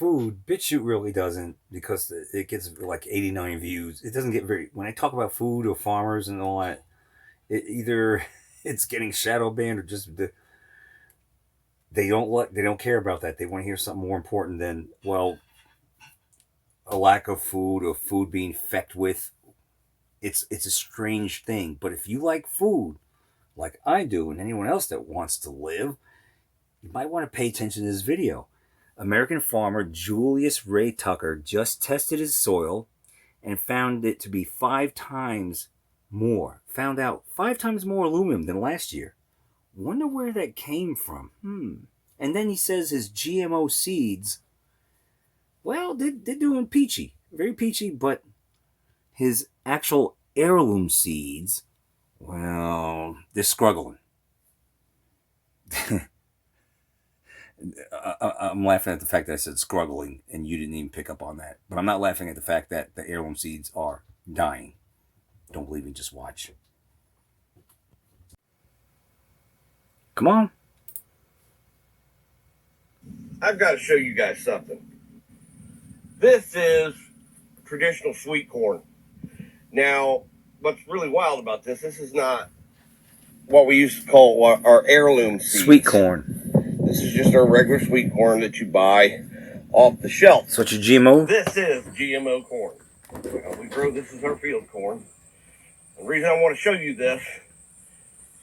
food, BitChute really doesn't, because it gets like 89 views. It doesn't get very, when I talk about food or farmers and all that, either it's getting shadow banned or just they don't care about that. They want to hear something more important than, well, a lack of food or food being fecked with. It's a strange thing. But if you like food, like I do, and anyone else that wants to live, you might want to pay attention to this video. American farmer Julius Ray Tucker just tested his soil and found it to be 5 times more. Found out 5 times more aluminum than last year. Wonder where that came from. And then he says his GMO seeds, well, they're doing peachy. Very peachy, but his actual heirloom seeds, well, they're struggling. I'm laughing at the fact that I said struggling and you didn't even pick up on that. But I'm not laughing at the fact that the heirloom seeds are dying. Don't believe me, just watch. Come on. I've got to show you guys something. This is traditional sweet corn. Now, what's really wild about this is not what we used to call our heirloom seeds. Sweet corn. This is just our regular sweet corn that you buy off the shelf. So it's a GMO? This is GMO corn. We grow this as our field corn. The reason I want to show you this is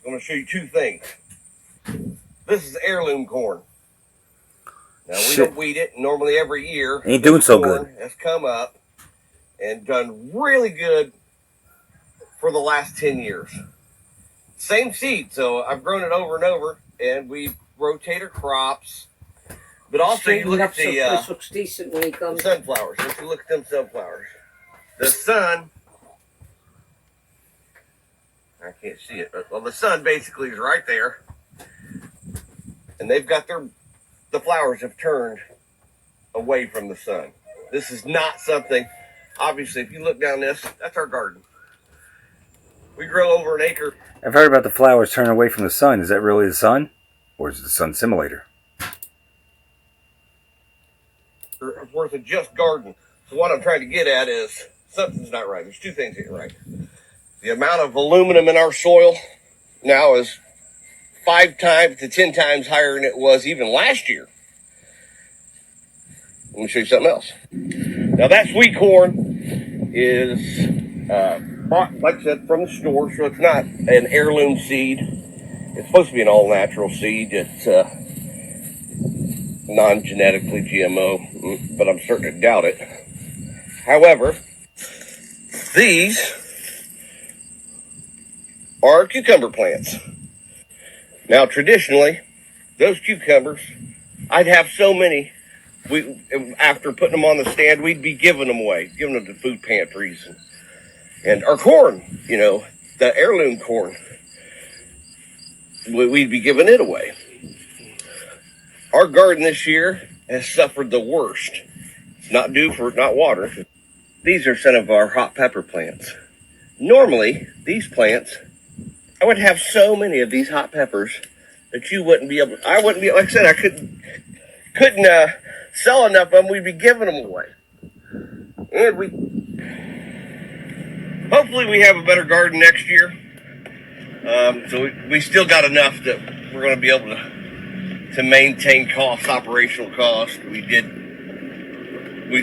I'm going to show you 2 things. This is heirloom corn. Now, we don't weed it. Normally every year, ain't doing so good. Has come up and done really good for the last 10 years. Same seed, so I've grown it over and over, and we rotate our crops. But also, you look at the this looks decent when he comes. sunflowers. If you look at them sunflowers, the sun, I can't see it, but well, the sun basically is right there, and they've got the flowers have turned away from the sun. This is not something, obviously, if you look down this, that's our garden. We grow over an acre. I've heard about the flowers turning away from the sun. Is that really the sun? Or is it the sun simulator? Worth of just garden. So what I'm trying to get at is something's not right. There's 2 things here, right? The amount of aluminum in our soil now is 5 times to 10 times higher than it was even last year. Let me show you something else. Now that sweet corn is bought, like I said, from the store, so it's not an heirloom seed. It's supposed to be an all-natural seed. It's non-genetically GMO, but I'm starting to doubt it. However, these are cucumber plants. Now, traditionally, those cucumbers, I'd have so many. After putting them on the stand, we'd be giving them away, giving them to food pantries. And our corn, the heirloom corn, we'd be giving it away. Our garden this year has suffered the worst. It's not due for not water. These are some of our hot pepper plants. Normally, these plants, I would have so many of these hot peppers that you wouldn't be able. I wouldn't be, like I said, I couldn't sell enough of them. We'd be giving them away. And hopefully we have a better garden next year. So we still got enough that we're going to be able to maintain operational costs. We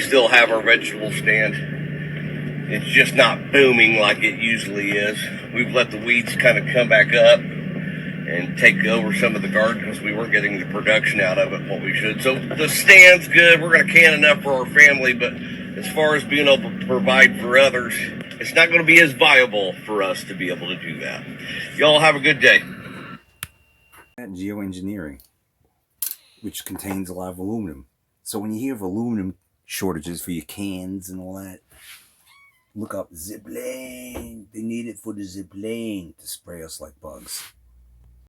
still have our vegetable stand. It's just not booming like it usually is. We've let the weeds kind of come back up and take over some of the garden because we weren't getting the production out of it what we should. So the stand's good. We're going to can enough for our family, but as far as being able to provide for others, it's not going to be as viable for us to be able to do that. Y'all have a good day. Geoengineering, which contains a lot of aluminum. So when you hear of aluminum shortages for your cans and all that, look up Zipline. They need it for the Zipline to spray us like bugs.